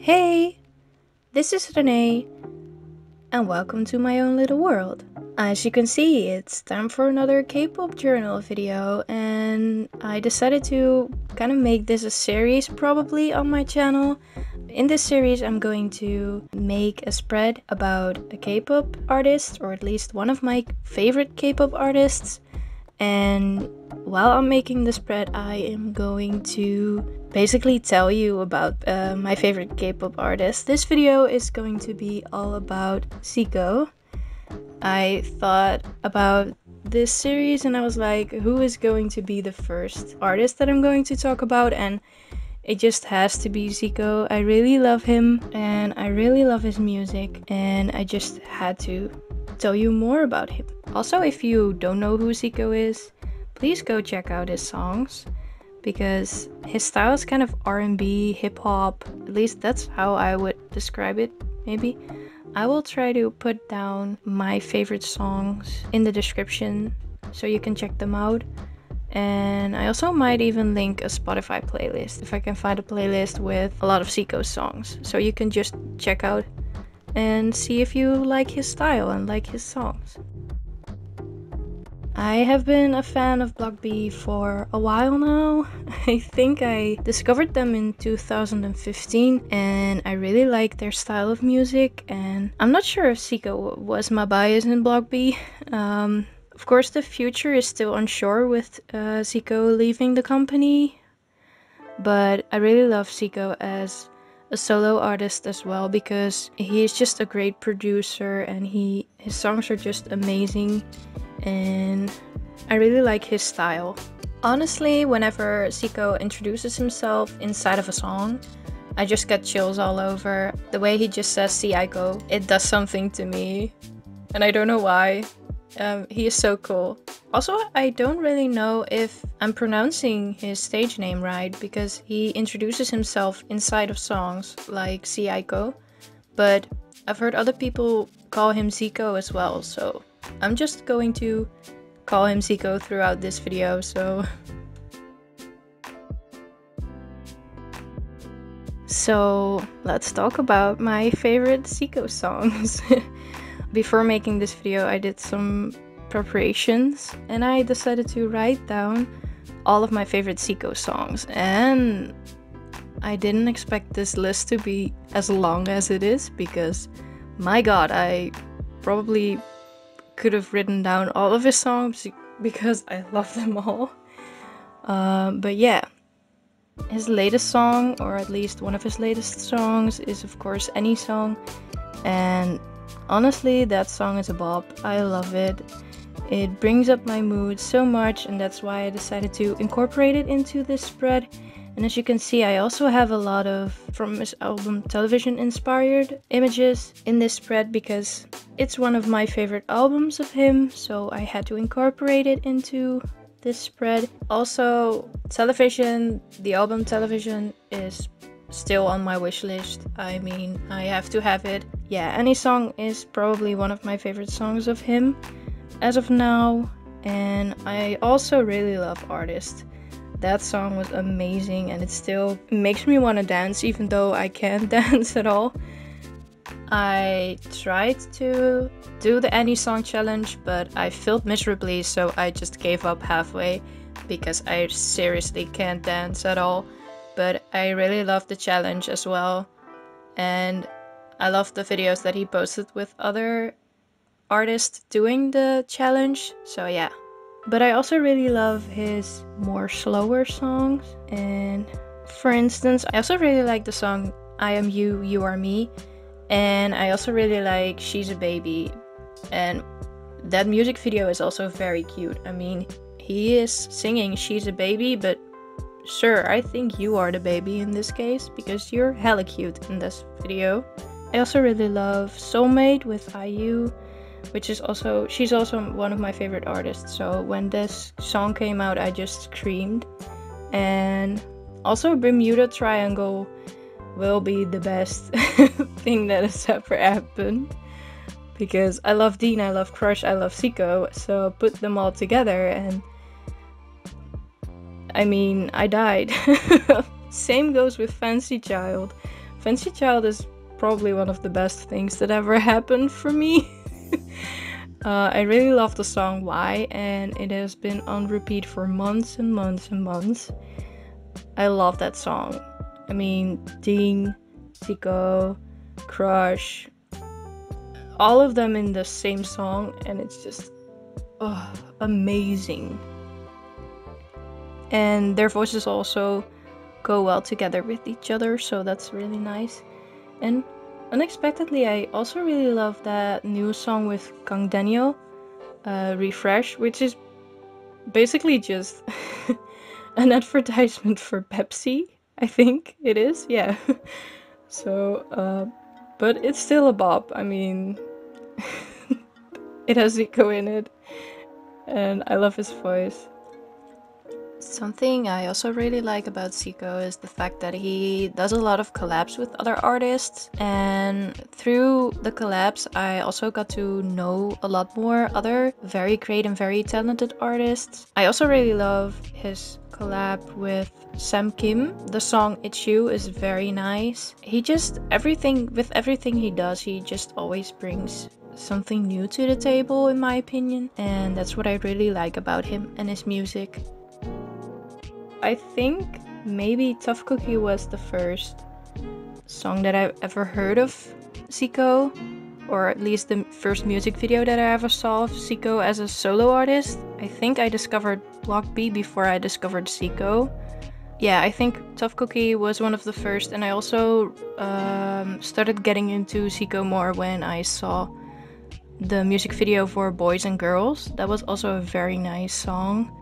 Hey, this is Renee, and welcome to my own little world. As you can see, it's time for another K-pop journal video, and I decided to kind of make this a series probably on my channel. In this series, I'm going to make a spread about a K-pop artist, or at least one of my favorite K-pop artists. And while I'm making the spread, I am going to basically tell you about my favorite K-pop artist. This video is going to be all about ZICO. I thought about this series and I was like, who is going to be the first artist that I'm going to talk about? And it just has to be ZICO. I really love him and I really love his music, and I just had to tell you more about him. Also, if you don't know who ZICO is, please go check out his songs, because his style is kind of R&B, hip-hop. At least that's how I would describe it, maybe. I will try to put down my favorite songs in the description so you can check them out. And I also might even link a Spotify playlist if I can find a playlist with a lot of ZICO songs, so you can just check out and see if you like his style and like his songs. I have been a fan of Block B for a while now. I think I discovered them in 2015 and I really like their style of music, and I'm not sure if ZICO was my bias in Block B. Of course, the future is still unsure with ZICO leaving the company, but I really love ZICO as a solo artist as well, because he is just a great producer and his songs are just amazing, and I really like his style. Honestly, whenever ZICO introduces himself inside of a song, I just get chills all over. The way he just says ZICO, it does something to me, and I don't know why. He is so cool. Also, I don't really know if I'm pronouncing his stage name right, because he introduces himself inside of songs like ZICO, but I've heard other people call him ZICO as well, so I'm just going to call him ZICO throughout this video. So let's talk about my favorite ZICO songs. Before making this video, I did some preparations and I decided to write down all of my favorite ZICO songs, and I didn't expect this list to be as long as it is, because my god, I probably could have written down all of his songs because I love them all. But yeah, his latest song, or at least one of his latest songs, is of course Any Song, and honestly, that song is a bop. I love it. It brings up my mood so much, and that's why I decided to incorporate it into this spread. And as you can see, I also have a lot of from his album Television inspired images in this spread, because it's one of my favorite albums of him, so I had to incorporate it into this spread. Also, Television, the album Television, is still on my wish list. I mean, I have to have it. Yeah, Any Song is probably one of my favorite songs of him as of now. And I also really love Artist. That song was amazing, and it still makes me want to dance even though I can't dance at all. I tried to do the Any Song challenge, but I failed miserably, so I just gave up halfway because I seriously can't dance at all. But I really love the challenge as well, and I love the videos that he posted with other artists doing the challenge, so yeah. But I also really love his more slower songs, and for instance, I also really like the song I Am You, You Are Me, and I also really like She's a Baby, and that music video is also very cute. I mean, he is singing She's a Baby, but sure, I think you are the baby in this case, because you're hella cute in this video. I also really love SoulMate with IU, which is also, she's also one of my favorite artists, so when this song came out I just screamed. And also Bermuda Triangle will be the best thing that has ever happened, because I love Dean, I love Crush, I love ZICO, so put them all together and I mean, I died. Same goes with Fancy Child. Fancy Child is probably one of the best things that ever happened for me. I really love the song Why, and it has been on repeat for months and months and months. I love that song. I mean, Ding, ZICO, Crush, all of them in the same song, and it's just amazing. And their voices also go well together with each other, so that's really nice. And unexpectedly, I also really love that new song with Kang, Refresh, which is basically just an advertisement for Pepsi, I think it is, yeah. So, but it's still a bop. I mean, it has ZICO in it, and I love his voice. Something I also really like about ZICO is the fact that he does a lot of collabs with other artists, and through the collabs I also got to know a lot more other very great and very talented artists. I also really love his collab with Sam Kim. The song It's You is very nice. He just, everything he does, he just always brings something new to the table, in my opinion, and that's what I really like about him and his music. I think maybe Tough Cookie was the first song that I've ever heard of ZICO, or at least the first music video that I ever saw of ZICO as a solo artist. I think I discovered Block B before I discovered ZICO. Yeah, I think Tough Cookie was one of the first, and I also started getting into ZICO more when I saw the music video for Boys and Girls. That was also a very nice song.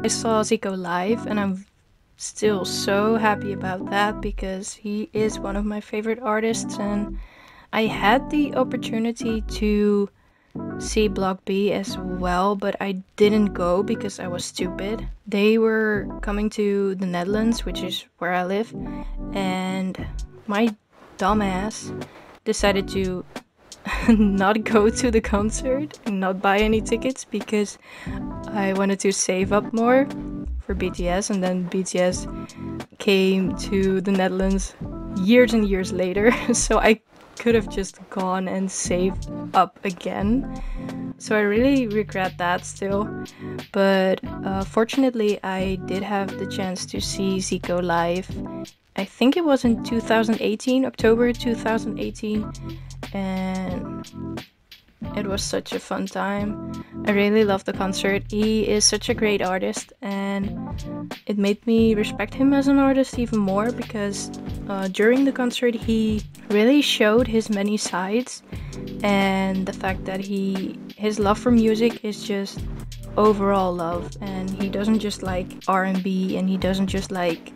I saw ZICO live, and I'm still so happy about that because he is one of my favorite artists, and I had the opportunity to see Block B as well, but I didn't go because I was stupid. They were coming to the Netherlands, which is where I live, and my dumbass decided to not go to the concert and not buy any tickets because I wanted to save up more for BTS, and then BTS came to the Netherlands years and years later, so I could have just gone and saved up again. So I really regret that still, but fortunately I did have the chance to see ZICO live. I think it was in 2018, October 2018, and it was such a fun time. I really loved the concert. He is such a great artist, and it made me respect him as an artist even more because during the concert he really showed his many sides, and the fact that his love for music is just overall love, and he doesn't just like R&B, and he doesn't just like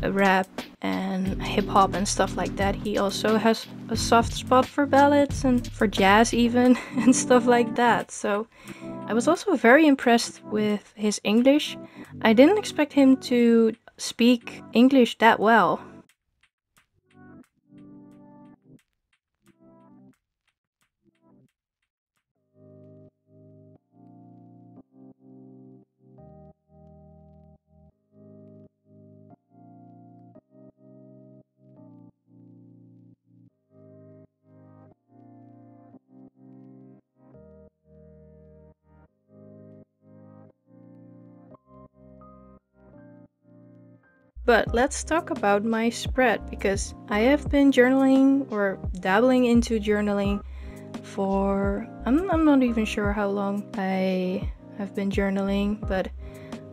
rap and hip-hop and stuff like that. He also has a soft spot for ballads and for jazz even and stuff like that. So I was also very impressed with his English. I didn't expect him to speak English that well. But let's talk about my spread, because I have been journaling or dabbling into journaling for I'm not even sure how long I have been journaling, but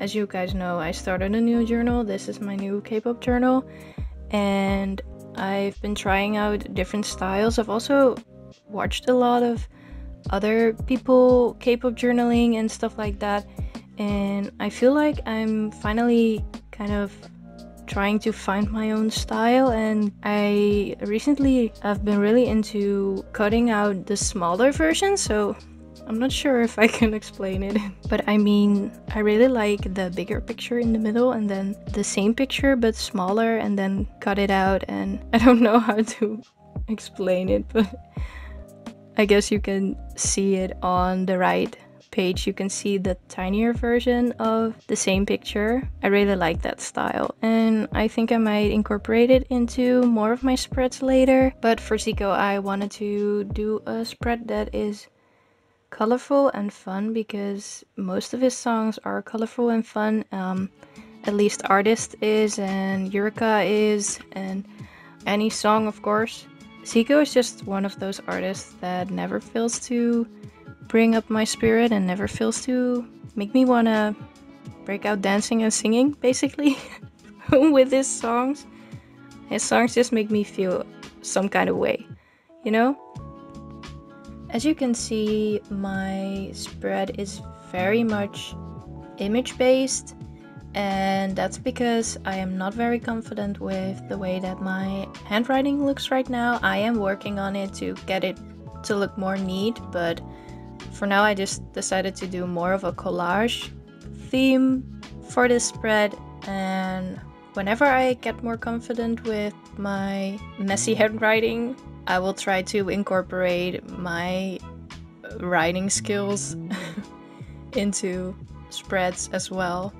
as you guys know, I started a new journal. This is my new K-pop journal, and I've been trying out different styles. I've also watched a lot of other people K-pop journaling and stuff like that, and I feel like I'm finally kind of trying to find my own style. And I recently have been really into cutting out the smaller version, so I'm not sure if I can explain it. But I mean, I really like the bigger picture in the middle and then the same picture but smaller and then cut it out, and I don't know how to explain it, but I guess you can see it on the right page. You can see the tinier version of the same picture. I really like that style, and I think I might incorporate it into more of my spreads later. But for ZICO, I wanted to do a spread that is colorful and fun because most of his songs are colorful and fun. At least Artist is, and Eureka is, and any song, of course. ZICO is just one of those artists that never fails to bring up my spirit and never fails to make me wanna break out dancing and singing, basically, with his songs. His songs just make me feel some kind of way, you know? As you can see, my spread is very much image-based, and that's because I am not very confident with the way that my handwriting looks right now. I am working on it to get it to look more neat, but for now I just decided to do more of a collage theme for this spread, and whenever I get more confident with my messy handwriting, I will try to incorporate my writing skills into spreads as well.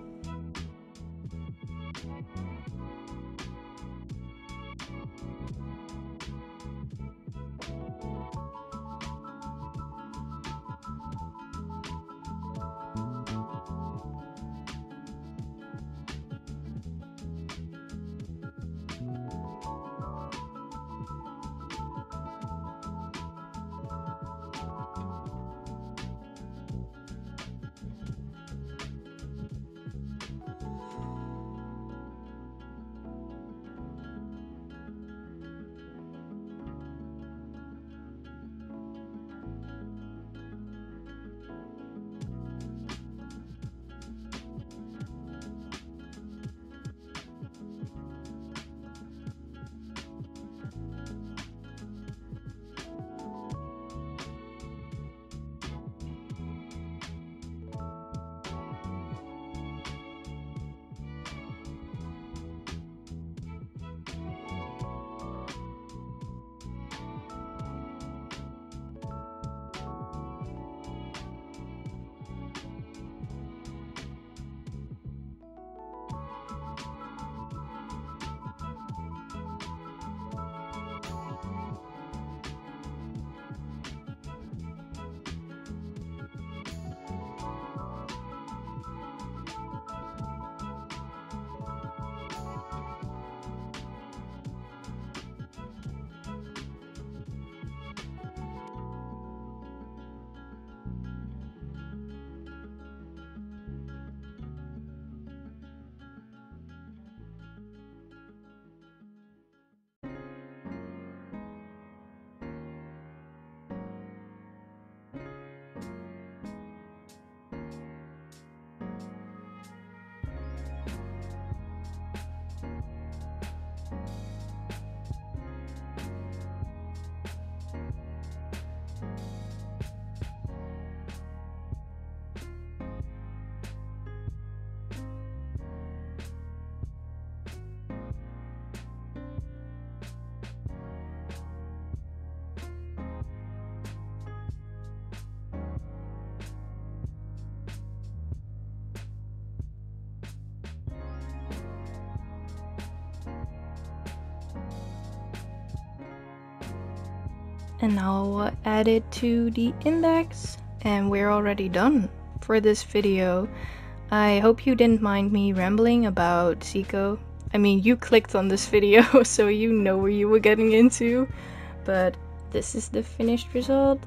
And now I'll add it to the index, and we're already done for this video. I hope you didn't mind me rambling about ZICO. I mean, you clicked on this video, so you know what you were getting into, but this is the finished result.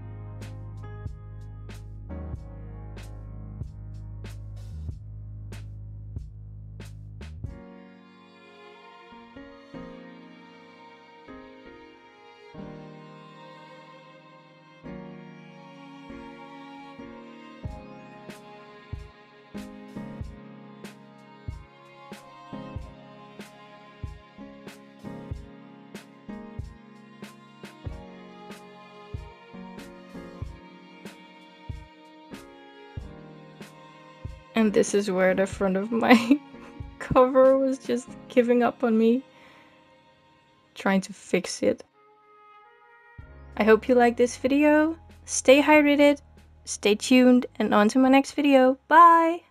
And this is where the front of my cover was just giving up on me. Trying to fix it. I hope you liked this video. Stay hydrated, stay tuned, and on to my next video. Bye!